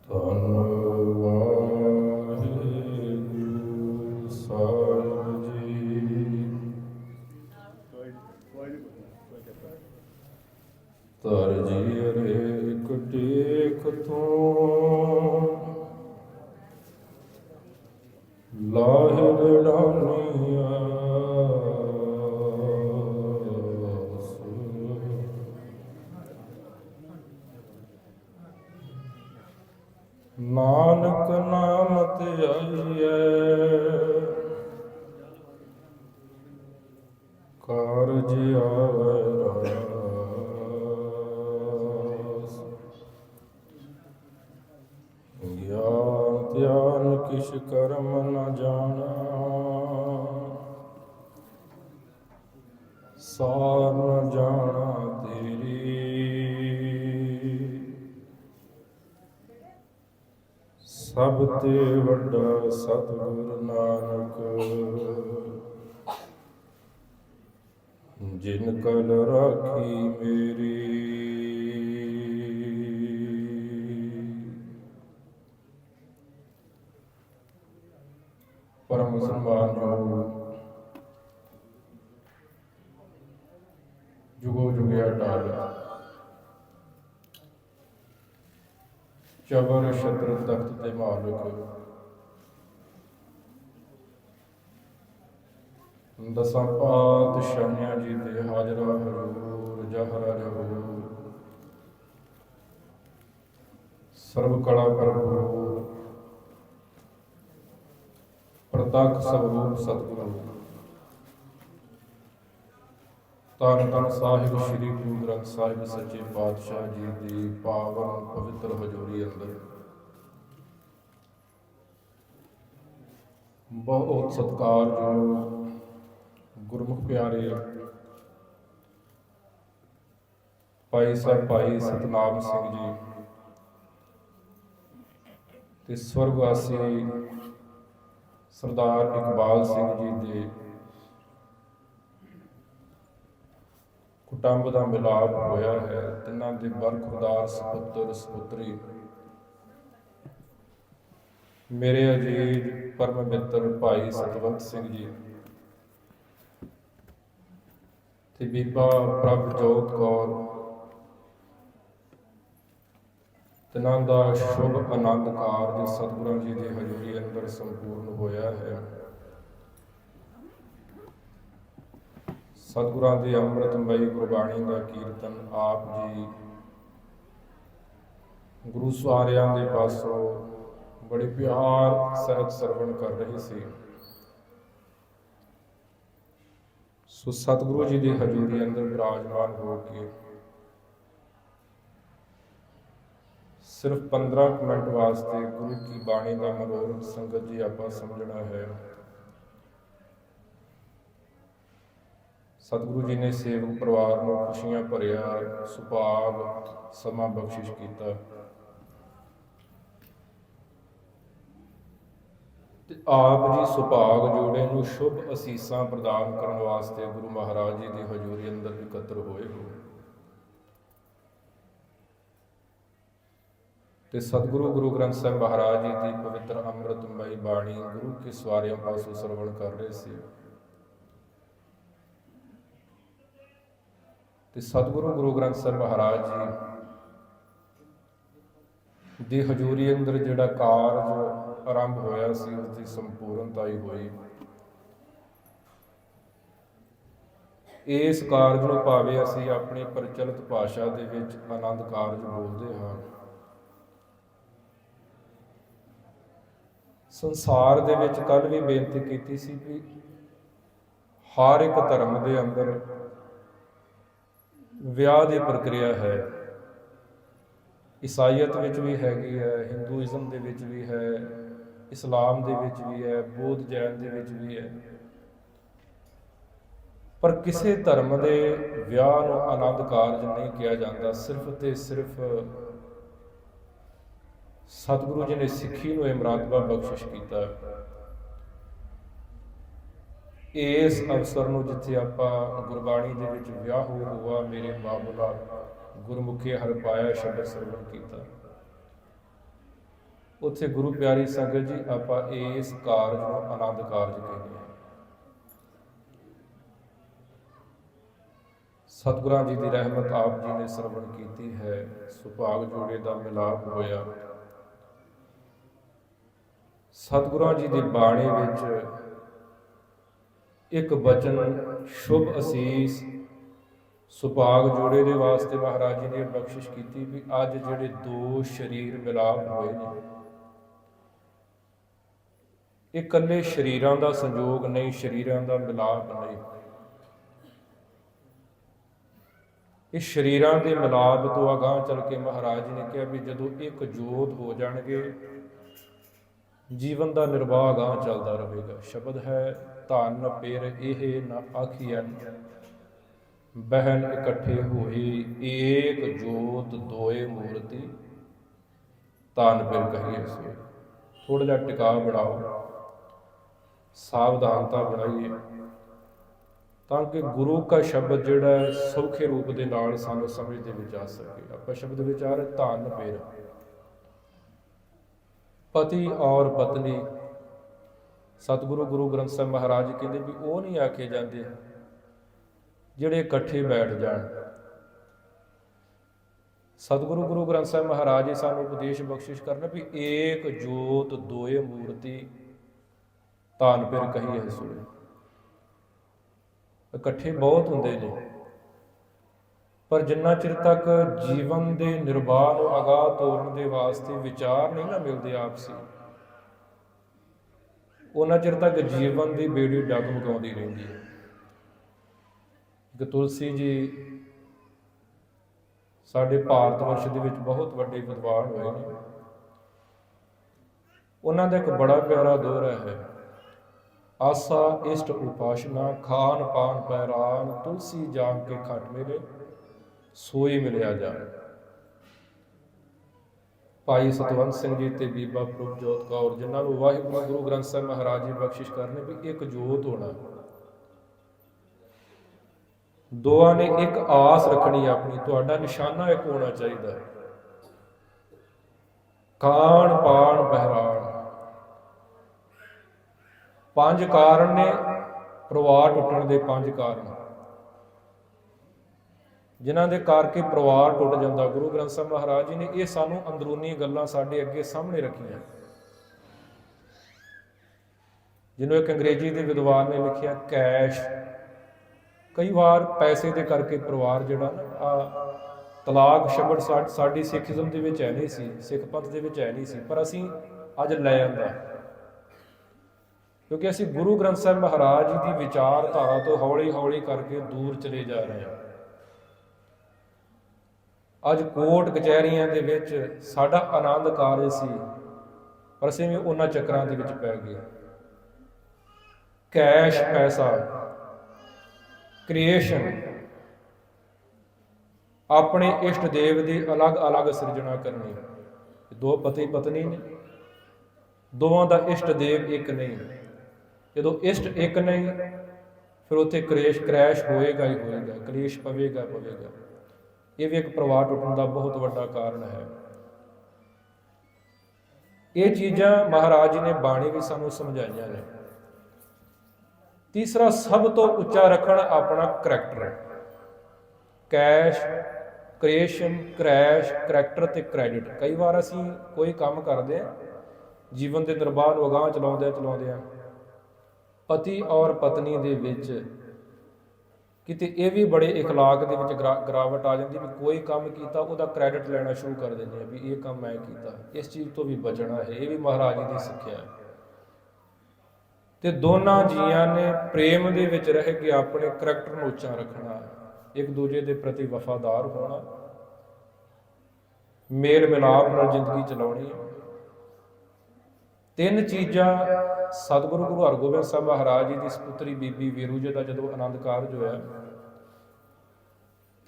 ਧੰਨ ਵਾਹਿਗੁਰੂ ਸਾਹਿਬ ਜੀ। ਧਰ ਜੀ ਇੱਕ ਟੇਕ ਤੋਂ ਲਾਹਿ ਲੜਾਉਣੀ ਆਸ। ਨਾਨਕ ਨਾਮ ਧਿਆਈਐ ਕਾਰਜ ਆਵੈ ਰਾਸ। ਗਿਆਨ ਧਿਆਨ ਕਿਛ ਕਰਮ ਨ ਜਾਣਾ, ਸਾਰ ਨ ਜਾਣਾ ਤੇਰੀ। ਸਭ ਤੇ ਵੱਡਾ ਸਤਿਗੁਰ ਨਾਨਕ, ਜਿਨ ਕਲ ਰਾਖੀ ਮੇਰੀ। ਪਰਮ ਮੁਸਲਮਾਨ ਜੁਗੋ ਜੁਗਿਆ ਟਾਲ, ਚਬਰ ਛਤਰ ਤਖਤ ਤੇ ਮਾਲਕ, ਦਸਾਂ ਪਾਤਸ਼ਾਹੀਆਂ ਜੀ ਦੇ ਹਾਜ਼ਰਾ ਹਜ਼ੂਰ ਜਹਰਾ ਜਹੂਰ। ਸਰਬ ਕਲਾ ਭਰਪੂਰ ਪ੍ਰਤੱਖ ਸਵਰੂਪ ਸਤਿਗੁਰੂ। ਧੰਨ ਧੰਨ ਸਾਹਿਬ ਸ੍ਰੀ ਗੁਰੂ ਗ੍ਰੰਥ ਸਾਹਿਬ ਸੱਚੇ ਪਾਤਸ਼ਾਹ ਜੀ ਦੀ ਪਾਵਨ ਪਵਿੱਤਰ ਹਜ਼ੂਰੀ ਅੰਦਰ ਬਹੁਤ ਸਤਿਕਾਰਯੋਗ ਗੁਰਮੁਖ ਪਿਆਰੇ ਭਾਈ ਸਾਹਿਬ ਭਾਈ ਸਤਨਾਮ ਸਿੰਘ ਜੀ ਤੇ ਸਵਰਗਵਾਸੀ ਸਰਦਾਰ ਇਕਬਾਲ ਸਿੰਘ ਜੀ ਦੇ ਕੁਟੰਬ ਦਾ ਮਿਲਾਪ ਹੋਇਆ ਹੈ। ਤਿੰਨਾਂ ਦੇ ਬਰਖੁਰਦਾਰ ਸਪੁੱਤਰ ਸਪੁੱਤਰੀ ਮੇਰੇ ਅਜੀਜ਼ ਪਰਮ ਮਿੱਤਰ ਭਾਈ ਸਤਵੰਤ ਸਿੰਘ ਜੀ ਤੇ ਬੀਬਾ ਪ੍ਰਭਜੋਤ ਕੌਰ, ਤਿੰਨਾਂ ਦਾ ਸ਼ੁਭ ਆਨੰਦ ਕਾਰਜ ਸਤਿਗੁਰਾਂ ਜੀ ਦੀ ਹਜ਼ੂਰੀ ਅੰਦਰ ਸੰਪੂਰਨ ਹੋਇਆ ਹੈ। ਸਤਿਗੁਰਾਂ ਦੀ ਅੰਮ੍ਰਿਤਮਈ ਗੁਰਬਾਣੀ ਦਾ ਕੀਰਤਨ ਆਪ ਜੀ ਗੁਰੂ ਸਵਾਰਿਆਂ ਦੇ ਪਾਸੋਂ ਬੜੇ ਪਿਆਰ ਸਹਿਤ ਸਰਵਣ ਕਰ ਰਹੇ ਸੀ। ਸੋ ਸਤਿਗੁਰੂ ਜੀ ਦੀ ਹਜ਼ੂਰੀ ਅੰਦਰ ਵਿਰਾਜਮਾਨ ਹੋ ਕੇ ਸਿਰਫ 15 ਮਿੰਟ ਵਾਸਤੇ ਗੁਰੂ ਕੀ ਬਾਣੀ ਦਾ ਮਨੋਰਥ ਸੰਗਤ ਜੀ ਆਪਾਂ ਸਮਝਣਾ ਹੈ। ਸਤਿਗੁਰੂ ਜੀ ਨੇ ਸੇਵਕ ਪਰਿਵਾਰ ਨੂੰ ਖੁਸ਼ੀਆਂ ਭਰਿਆ ਸੁਭਾਗ ਸਮਾਂ ਬਖਸ਼ਿਸ਼ ਕੀਤਾ ਤੇ ਆਪ ਜੀ ਸੁਭਾਗ ਜੋੜੇ ਨੂੰ ਸ਼ੁਭ ਅਸੀਸਾਂ ਪ੍ਰਦਾਨ ਕਰਨ ਵਾਸਤੇ ਗੁਰੂ ਮਹਾਰਾਜ ਜੀ ਦੀ ਹਜ਼ੂਰੀ ਅੰਦਰ ਇਕੱਤਰ ਹੋਏ ਹੋ ਤੇ ਸਤਿਗੁਰੂ ਗੁਰੂ ਗ੍ਰੰਥ ਸਾਹਿਬ ਮਹਾਰਾਜ ਜੀ ਦੀ ਪਵਿੱਤਰ ਅੰਮ੍ਰਿਤਮਈ ਬਾਣੀ ਗੁਰੂ ਕੇ ਸਵਾਰਿਆਂ ਪਾਸੋਂ ਸਰਵਣ ਕਰ ਰਹੇ ਸੀ। ਤੇ ਸਤਿਗੁਰੂ ਗੁਰੂ ਗ੍ਰੰਥ ਸਾਹਿਬ ਮਹਾਰਾਜ ਜੀ ਦੀ ਹਜ਼ੂਰੀ ਅੰਦਰ ਜਿਹੜਾ ਕਾਰਜ ਆਰੰਭ ਹੋਇਆ ਸੀ ਉਸ ਦੀ ਸੰਪੂਰਨਤਾ ਹੀ ਹੋਈ। ਇਸ ਕਾਰਜ ਨੂੰ ਭਾਵੇਂ ਅਸੀਂ ਆਪਣੀ ਪ੍ਰਚਲਿਤ ਭਾਸ਼ਾ ਦੇ ਵਿੱਚ ਆਨੰਦ ਕਾਰਜ ਬੋਲਦੇ ਹਾਂ, ਸੰਸਾਰ ਦੇ ਵਿੱਚ ਕੱਲ੍ਹ ਵੀ ਬੇਨਤੀ ਕੀਤੀ ਸੀ ਕਿ ਹਰ ਇੱਕ ਧਰਮ ਦੇ ਅੰਦਰ ਵਿਆਹ ਦੀ ਪ੍ਰਕਿਰਿਆ ਹੈ। ਈਸਾਈਅਤ ਵਿੱਚ ਵੀ ਹੈਗੀ ਹੈ, ਹਿੰਦੂਇਜ਼ਮ ਦੇ ਵਿੱਚ ਵੀ ਹੈ, ਇਸਲਾਮ ਦੇ ਵਿੱਚ ਵੀ ਹੈ, ਬੌਧ ਜੈਨ ਦੇ ਵਿੱਚ ਵੀ ਹੈ। ਪਰ ਕਿਸੇ ਧਰਮ ਦੇ ਵਿਆਹ ਨੂੰ ਆਨੰਦ ਕਾਰਜ ਨਹੀਂ ਕਿਹਾ ਜਾਂਦਾ। ਸਿਰਫ ਤੇ ਸਿਰਫ ਸਤਿਗੁਰੂ ਜੀ ਨੇ ਸਿੱਖੀ ਨੂੰ ਇਹ ਮਰਤਬਾ ਬਖਸ਼ਿਸ਼ ਕੀਤਾ। ਇਸ ਅਵਸਰ ਨੂੰ ਜਿੱਥੇ ਆਪਾਂ ਗੁਰਬਾਣੀ ਦੇ ਵਿੱਚ ਵਿਆਹ ਹੋਆ ਮੇਰੇ ਬਾਬੁਲਾ ਗੁਰਮੁਖੀ ਹਰ ਪਾਇਆ ਸ਼ਬਦ ਸਰਵਣ ਕੀਤਾ, ਉੱਥੇ ਗੁਰੂ ਪਿਆਰੀ ਸੰਗਤ ਜੀ ਆਪਾਂ ਇਸ ਕਾਰਜ ਨੂੰ ਆਨੰਦ ਕਾਰਜ ਕਹਿੰਦੇ ਹਾਂ। ਸਤਿਗੁਰਾਂ ਜੀ ਦੀ ਰਹਿਮਤ ਆਪ ਜੀ ਨੇ ਸਰਵਣ ਕੀਤੀ ਹੈ। ਸੁਭਾਗ ਜੋੜੇ ਦਾ ਮਿਲਾਪ ਹੋਇਆ। ਸਤਿਗੁਰਾਂ ਜੀ ਦੀ ਬਾਣੀ ਵਿੱਚ ਇੱਕ ਬਚਨ ਸ਼ੁਭ ਅਸੀਸ ਸੁਭਾਗ ਜੋੜੇ ਦੇ ਵਾਸਤੇ ਮਹਾਰਾਜ ਜੀ ਨੇ ਬਖਸ਼ਿਸ਼ ਕੀਤੀ ਵੀ ਅੱਜ ਜਿਹੜੇ ਦੋ ਸਰੀਰ ਮਿਲਾਪ ਹੋਏ ਨੇ, ਇਹ ਇਕੱਲੇ ਸਰੀਰਾਂ ਦਾ ਸੰਜੋਗ ਨਹੀਂ, ਸਰੀਰਾਂ ਦਾ ਮਿਲਾਪ ਨਹੀਂ। ਇਹ ਸਰੀਰਾਂ ਦੇ ਮਿਲਾਪ ਤੋਂ ਅਗਾਂਹ ਚੱਲ ਕੇ ਮਹਾਰਾਜ ਜੀ ਨੇ ਕਿਹਾ ਵੀ ਜਦੋਂ ਇੱਕ ਜੋਤ ਹੋ ਜਾਣਗੇ, ਜੀਵਨ ਦਾ ਨਿਰਵਾਹ ਅਗਾਂਹ ਚੱਲਦਾ ਰਹੇਗਾ। ਸ਼ਬਦ ਹੈ ਧਨ ਪੇਰ ਇਹ ਨਾ ਆਖੀਐਨ, ਬਹਿਨ ਇਕੱਠੇ ਹੋਏ ਏਕ ਜੋਤ ਦੋਏ ਮੂਰਤੀ, ਧਨ ਪੇਰ ਕਹੀਏ ਸੋਏ। ਥੋੜਾ ਜਿਹਾ ਟਿਕਾਅ ਬਣਾਓ, ਸਾਵਧਾਨਤਾ ਬਣਾਈਏ, ਤਾਂ ਕਿ ਗੁਰੂ ਕਾ ਸ਼ਬਦ ਜਿਹੜਾ ਸੌਖੇ ਰੂਪ ਦੇ ਨਾਲ ਸਾਨੂੰ ਸਮਝ ਦੇ ਵਿੱਚ ਆ ਸਕੇ। ਆਪਾਂ ਸ਼ਬਦ ਵਿਚਾਰ ਧਨ ਪੇਰ, ਪਤੀ ਔਰ ਪਤਨੀ। ਸਤਿਗੁਰੂ ਗੁਰੂ ਗ੍ਰੰਥ ਸਾਹਿਬ ਮਹਾਰਾਜ ਕਹਿੰਦੇ ਵੀ ਉਹ ਨਹੀਂ ਆਖੇ ਜਾਂਦੇ ਜਿਹੜੇ ਇਕੱਠੇ ਬੈਠ ਜਾਣ। ਸਤਿਗੁਰੂ ਗੁਰੂ ਗ੍ਰੰਥ ਸਾਹਿਬ ਮਹਾਰਾਜ ਜੀ ਸਾਨੂੰ ਉਪਦੇਸ਼ ਬਖਸ਼ਿਸ਼ ਕਰਨ ਵੀ ਏਕ ਜੋਤ ਦੋਏ ਮੂਰਤੀ, ਧਨ ਪੇਰ ਕਹੀਏ ਸੋਏ। ਇਕੱਠੇ ਬਹੁਤ ਹੁੰਦੇ ਨੇ, ਪਰ ਜਿੰਨਾ ਚਿਰ ਤੱਕ ਜੀਵਨ ਦੇ ਨਿਰਵਾਹ ਨੂੰ ਅਗਾਹ ਤੋਰਨ ਦੇ ਵਾਸਤੇ ਵਿਚਾਰ ਨਹੀਂ ਨਾ ਮਿਲਦੇ ਆਪਸੀ, ਉਹਨਾਂ ਚਿਰ ਤੱਕ ਜੀਵਨ ਦੀ ਬੇੜੀ ਡਗਮਗਾਉਂਦੀ ਰਹਿੰਦੀ ਹੈ। ਕਿ ਤੁਲਸੀ ਜੀ ਸਾਡੇ ਭਾਰਤ ਵਰਸ਼ ਦੇ ਵਿੱਚ ਬਹੁਤ ਵੱਡੇ ਵਿਦਵਾਨ ਹੋਏ ਨੇ। ਉਹਨਾਂ ਦਾ ਇੱਕ ਬੜਾ ਪਿਆਰਾ ਦੋਹਰਾ ਹੈ, ਆਸਾ ਇਸ਼ਟ ਉਪਾਸ਼ਨਾ ਖਾਨ ਪਾਨ ਪੈਰਾਨ, ਤੁਲਸੀ ਜਾਮ ਕੇ ਖੱਟ ਮਿਲੇ ਸੋਈ ਮਿਲਿਆ ਜਾਣ। ਭਾਈ ਸਤਵੰਤ ਸਿੰਘ ਜੀ ਤੇ ਬੀਬਾ ਪ੍ਰਭਜੋਤ ਕੌਰ, ਜਿਨ੍ਹਾਂ ਨੂੰ ਵਾਹਿਗੁਰੂ ਗੁਰੂ ਗ੍ਰੰਥ ਸਾਹਿਬ ਮਹਾਰਾਜ ਜੀ ਬਖਸ਼ਿਸ਼ ਕਰਨੇ ਵੀ ਇੱਕ ਜੋਤ ਹੋਣਾ, ਦੋਆਂ ਨੇ ਇੱਕ ਆਸ ਰੱਖਣੀ ਆਪਣੀ, ਤੁਹਾਡਾ ਨਿਸ਼ਾਨਾ ਇੱਕ ਹੋਣਾ ਚਾਹੀਦਾ। ਖਾਨ ਪਾਨ ਪਹਿਰਾਨ, ਪੰਜ ਕਾਰਨ ਨੇ ਪਰਿਵਾਰ ਟੁੱਟਣ ਦੇ, ਪੰਜ ਕਾਰਨ ਜਿਨ੍ਹਾਂ ਦੇ ਕਰਕੇ ਪਰਿਵਾਰ ਟੁੱਟ ਜਾਂਦਾ। ਗੁਰੂ ਗ੍ਰੰਥ ਸਾਹਿਬ ਮਹਾਰਾਜ ਜੀ ਨੇ ਇਹ ਸਾਨੂੰ ਅੰਦਰੂਨੀ ਗੱਲਾਂ ਸਾਡੇ ਅੱਗੇ ਸਾਹਮਣੇ ਰੱਖੀਆਂ। ਜਿਹਨੂੰ ਇੱਕ ਅੰਗਰੇਜ਼ੀ ਦੇ ਵਿਦਵਾਨ ਨੇ ਲਿਖਿਆ ਕੈਸ਼। ਕਈ ਵਾਰ ਪੈਸੇ ਦੇ ਕਰਕੇ ਪਰਿਵਾਰ ਜਿਹੜਾ ਨਾ, ਤਲਾਕ ਸ਼ਬਦ ਸਾਡੀ ਸਿੱਖੀਜ਼ਮ ਦੇ ਵਿੱਚ ਹੈ ਨਹੀਂ ਸੀ, ਸਿੱਖ ਪੰਥ ਦੇ ਵਿੱਚ ਹੈ ਨਹੀਂ ਸੀ, ਪਰ ਅਸੀਂ ਅੱਜ ਲੈ ਆਂਦਾ, ਕਿਉਂਕਿ ਅਸੀਂ ਗੁਰੂ ਗ੍ਰੰਥ ਸਾਹਿਬ ਮਹਾਰਾਜ ਜੀ ਦੀ ਵਿਚਾਰਧਾਰਾ ਤੋਂ ਹੌਲੀ ਹੌਲੀ ਕਰਕੇ ਦੂਰ ਚਲੇ ਜਾ ਰਹੇ ਹਾਂ। ਅੱਜ ਕੋਰਟ ਕਚਹਿਰੀਆਂ ਦੇ ਵਿੱਚ ਸਾਡਾ ਆਨੰਦ ਕਾਰਜ ਸੀ, ਪਰ ਅਸੀਂ ਵੀ ਉਹਨਾਂ ਚੱਕਰਾਂ ਦੇ ਵਿੱਚ ਪੈ ਗਏ। ਕੈਸ਼, ਪੈਸਾ, ਕ੍ਰੀਏਸ਼ਨ, ਆਪਣੇ ਇਸ਼ਟ ਦੇਵ ਦੀ ਅਲੱਗ-ਅਲੱਗ ਸਿਰਜਣਾ ਕਰਨੀ। ਦੋ ਪਤੀ ਪਤਨੀ ਨੇ, ਦੋਵਾਂ ਦਾ ਇਸ਼ਟ ਦੇਵ ਇੱਕ ਨਹੀਂ। ਜਦੋਂ ਇਸ਼ਟ ਇੱਕ ਨਹੀਂ, ਫਿਰ ਉੱਥੇ ਕ੍ਰੈਸ਼ ਹੋਏਗਾ ਹੀ ਹੋਏਗਾ, ਕਲੇਸ਼ ਪਵੇਗਾ। ਇਹ ਵੀ ਇੱਕ ਪਰਿਵਾਰ ਟੁੱਟਣ ਦਾ ਬਹੁਤ ਵੱਡਾ ਕਾਰਨ ਹੈ। ਇਹ ਚੀਜ਼ਾਂ ਮਹਾਰਾਜ ਜੀ ਨੇ ਬਾਣੀ ਵੀ ਸਾਨੂੰ ਸਮਝਾਈਆਂ ਨੇ। ਤੀਸਰਾ, ਸਭ ਤੋਂ ਉੱਚਾ ਰੱਖਣ ਆਪਣਾ character. Cash, creation, crash, character ਤੇ ਕ੍ਰੈਡਿਟ। ਕਈ ਵਾਰ ਅਸੀਂ ਕੋਈ ਕੰਮ ਕਰਦੇ ਹਾਂ, ਜੀਵਨ ਦੇ ਨਿਰਵਾਹ ਨੂੰ ਅਗਾਂਹ ਚਲਾਉਂਦੇ ਆ, ਪਤੀ ਔਰ ਪਤਨੀ ਦੇ ਵਿੱਚ ਕਿਤੇ ਇਹ ਵੀ ਬੜੇ ਇਖਲਾਕ ਦੇ ਵਿੱਚ ਗਿਰਾਵਟ ਆ ਜਾਂਦੀ ਵੀ ਕੋਈ ਕੰਮ ਕੀਤਾ ਉਹਦਾ ਕ੍ਰੈਡਿਟ ਲੈਣਾ ਸ਼ੁਰੂ ਕਰ ਦਿੰਦੇ ਆ ਵੀ ਇਹ ਕੰਮ ਮੈਂ ਕੀਤਾ। ਇਸ ਚੀਜ਼ ਤੋਂ ਵੀ ਬਚਣਾ ਹੈ, ਇਹ ਵੀ ਮਹਾਰਾਜ ਜੀ ਦੀ ਸਿੱਖਿਆ ਹੈ। ਤੇ ਦੋਨਾਂ ਜੀਆਂ ਨੇ ਪ੍ਰੇਮ ਦੇ ਵਿੱਚ ਰਹਿ ਕੇ ਆਪਣੇ ਕਰੈਕਟਰ ਨੂੰ ਉੱਚਾ ਰੱਖਣਾ, ਇੱਕ ਦੂਜੇ ਦੇ ਪ੍ਰਤੀ ਵਫਾਦਾਰ ਹੋਣਾ, ਮੇਲ ਮਿਲਾਪ ਨਾਲ ਜ਼ਿੰਦਗੀ ਚਲਾਉਣੀ। ਤਿੰਨ ਚੀਜ਼ਾਂ ਸਤਿਗੁਰੂ ਗੁਰੂ ਹਰਗੋਬਿੰਦ ਸਾਹਿਬ ਮਹਾਰਾਜ ਜੀ ਦੀ ਸਪੁੱਤਰੀ ਬੀਬੀ ਵੀਰੂ ਜੀ ਦਾ ਜਦੋਂ ਆਨੰਦ ਕਾਰਜ ਹੋਇਆ,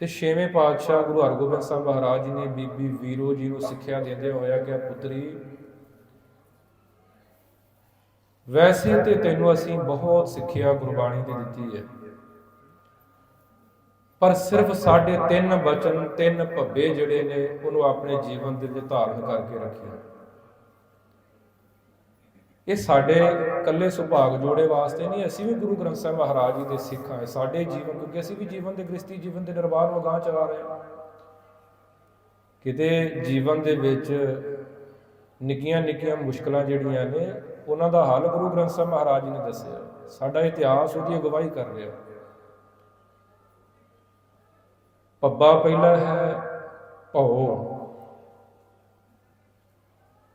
ਤੇ ਛੇਵੇਂ ਪਾਤਸ਼ਾਹ ਗੁਰੂ ਹਰਗੋਬਿੰਦ ਸਾਹਿਬ ਮਹਾਰਾਜ ਜੀ ਨੇ ਬੀਬੀ ਵੀਰੂ ਜੀ ਨੂੰ ਸਿੱਖਿਆ ਦਿੰਦੇ ਹੋਇਆ ਕਿ ਪੁੱਤਰੀ, ਵੈਸੇ ਤੇ ਤੈਨੂੰ ਅਸੀਂ ਬਹੁਤ ਸਿੱਖਿਆ ਗੁਰਬਾਣੀ ਦੀ ਦਿੱਤੀ ਹੈ, ਪਰ ਸਿਰਫ ਸਾਡੇ 3 ਬਚਨ, 3 ਭੱਬੇ ਜਿਹੜੇ ਨੇ ਉਹਨੂੰ ਆਪਣੇ ਜੀਵਨ ਦੇ ਵਿੱਚ ਧਾਰਨ ਕਰਕੇ ਰੱਖਿਆ। ਇਹ ਸਾਡੇ ਇਕੱਲੇ ਸੁਭਾਗ ਜੋੜੇ ਵਾਸਤੇ ਨਹੀਂ, ਅਸੀਂ ਵੀ ਗੁਰੂ ਗ੍ਰੰਥ ਸਾਹਿਬ ਮਹਾਰਾਜ ਜੀ ਦੇ ਸਿੱਖ ਹਾਂ। ਸਾਡੇ ਜੀਵਨ, ਕਿਉਂਕਿ ਅਸੀਂ ਵੀ ਜੀਵਨ ਦੇ ਗ੍ਰਸਤੀ ਜੀਵਨ ਦੇ ਨਿਰਵਾਹ ਨੂੰ ਅਗਾਂਹ ਚਲਾ ਰਹੇ ਹਾਂ। ਕਿਤੇ ਜੀਵਨ ਦੇ ਵਿੱਚ ਨਿੱਕੀਆਂ ਨਿੱਕੀਆਂ ਮੁਸ਼ਕਲਾਂ ਜਿਹੜੀਆਂ ਨੇ, ਉਹਨਾਂ ਦਾ ਹੱਲ ਗੁਰੂ ਗ੍ਰੰਥ ਸਾਹਿਬ ਮਹਾਰਾਜ ਜੀ ਨੇ ਦੱਸਿਆ। ਸਾਡਾ ਇਤਿਹਾਸ ਉਹਦੀ ਅਗਵਾਈ ਕਰ ਰਿਹਾ। ਪੱਬਾ ਪਹਿਲਾ ਹੈ ਭਉ,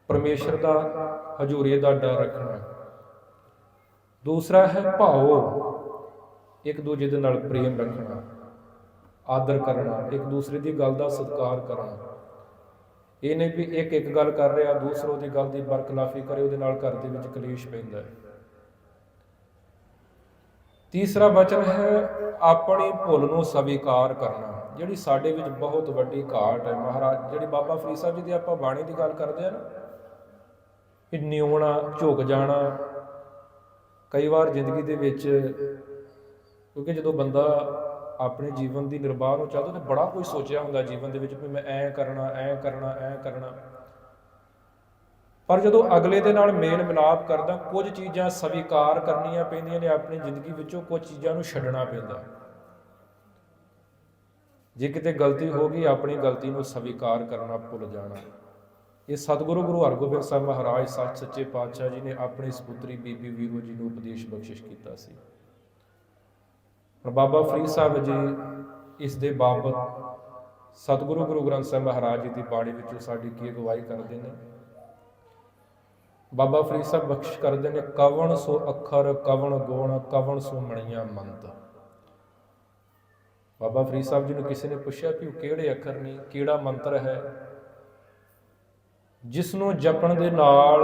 ਪਰਮੇਸ਼ਰ ਦਾ ਹਜ਼ੂਰੀ ਦਾ ਡਰ ਰੱਖਣਾ। ਦੂਸਰਾ ਹੈ ਭਾਉ, ਇੱਕ ਦੂਜੇ ਦੇ ਨਾਲ ਪ੍ਰੇਮ ਰੱਖਣਾ, ਆਦਰ ਕਰਨਾ, ਇੱਕ ਦੂਸਰੇ ਦੀ ਗੱਲ ਦਾ ਸਤਿਕਾਰ ਕਰਨਾ। ਇਹ ਨਹੀਂ ਵੀ ਇੱਕ ਗੱਲ ਕਰ ਰਿਹਾ, ਦੂਸਰੋਂ ਦੀ ਗੱਲ ਦੀ ਬਰਖਲਾਫੀ ਕਰੇ, ਉਹਦੇ ਨਾਲ ਘਰ ਦੇ ਵਿੱਚ ਕਲੇਸ਼ ਪੈਂਦਾ ਹੈ। ਤੀਸਰਾ ਬਚਨ ਹੈ ਆਪਣੀ ਭੁੱਲ ਨੂੰ ਸਵੀਕਾਰ ਕਰਨਾ, ਜਿਹੜੀ ਸਾਡੇ ਵਿੱਚ ਬਹੁਤ ਵੱਡੀ ਘਾਟ ਹੈ। ਮਹਾਰਾਜ ਜਿਹੜੀ ਬਾਬਾ ਫਰੀਦ ਸਾਹਿਬ ਜੀ ਦੀ ਆਪਾਂ ਬਾਣੀ ਦੀ ਗੱਲ ਕਰਦੇ ਆ ਨਾ, ਕਿ ਨਿਉਣਾ, ਝੁਕ ਜਾਣਾ। ਕਈ ਵਾਰ ਜ਼ਿੰਦਗੀ ਦੇ ਵਿੱਚ, ਕਿਉਂਕਿ ਜਦੋਂ ਬੰਦਾ ਆਪਣੇ ਜੀਵਨ ਦੀ ਨਿਰਵਾਹ ਨੂੰ ਚਾਹਦਾ, ਉਹਨੇ ਬੜਾ ਕੁਝ ਸੋਚਿਆ ਹੁੰਦਾ ਜੀਵਨ ਦੇ ਵਿੱਚ, ਵੀ ਮੈਂ ਐਂ ਕਰਨਾ, ਐਂ ਕਰਨਾ, ਐਂ ਕਰਨਾ। ਪਰ ਜਦੋਂ ਅਗਲੇ ਦੇ ਨਾਲ ਮੇਲ ਮਿਲਾਪ ਕਰਦਾ, ਕੁਝ ਚੀਜ਼ਾਂ ਸਵੀਕਾਰ ਕਰਨੀਆਂ ਪੈਂਦੀਆਂ ਨੇ ਆਪਣੀ ਜ਼ਿੰਦਗੀ ਵਿੱਚੋਂ, ਕੁਝ ਚੀਜ਼ਾਂ ਨੂੰ ਛੱਡਣਾ ਪੈਂਦਾ। ਜੇ ਕਿਤੇ ਗਲਤੀ ਹੋ ਗਈ, ਆਪਣੀ ਗਲਤੀ ਨੂੰ ਸਵੀਕਾਰ ਕਰਨਾ ਭੁੱਲ ਜਾਣਾ। ਇਹ ਸਤਿਗੁਰੂ ਗੁਰੂ ਹਰਗੋਬਿੰਦ ਸਾਹਿਬ ਮਹਾਰਾਜ ਸੱਚੇ ਪਾਤਸ਼ਾਹ ਜੀ ਨੇ ਆਪਣੀ ਸਪੁੱਤਰੀ ਬੀਬੀ ਵੀਰੋ ਜੀ ਨੂੰ ਉਪਦੇਸ਼ ਬਖਸ਼ਿਸ਼ ਕੀਤਾ ਸੀ। ਪਰ ਬਾਬਾ ਫਰੀਦ ਸਾਹਿਬ ਜੀ ਇਸ ਦੇ ਬਾਬਤ ਸਤਿਗੁਰੂ ਗੁਰੂ ਗ੍ਰੰਥ ਸਾਹਿਬ ਮਹਾਰਾਜ ਜੀ ਦੀ ਬਾਣੀ ਵਿੱਚੋਂ ਸਾਡੀ ਕੀ ਅਗਵਾਈ ਕਰਦੇ ਨੇ। ਬਾਬਾ ਫਰੀਦ ਸਾਹਿਬ ਬਖਸ਼ਿਸ਼ ਕਰਦੇ ਨੇ, ਕਵਣ ਸੋ ਅੱਖਰ ਕਵਣ ਗੁਣ ਕਵਣ ਸੋ ਮਣੀਆਂ ਮੰਤ। ਬਾਬਾ ਫਰੀਦ ਸਾਹਿਬ ਜੀ ਨੂੰ ਕਿਸੇ ਨੇ ਪੁੱਛਿਆ ਕਿ ਉਹ ਕਿਹੜੇ ਅੱਖਰ ਨੇ, ਕਿਹੜਾ ਮੰਤਰ ਹੈ ਜਿਸ ਨੂੰ ਜਪਣ ਦੇ ਨਾਲ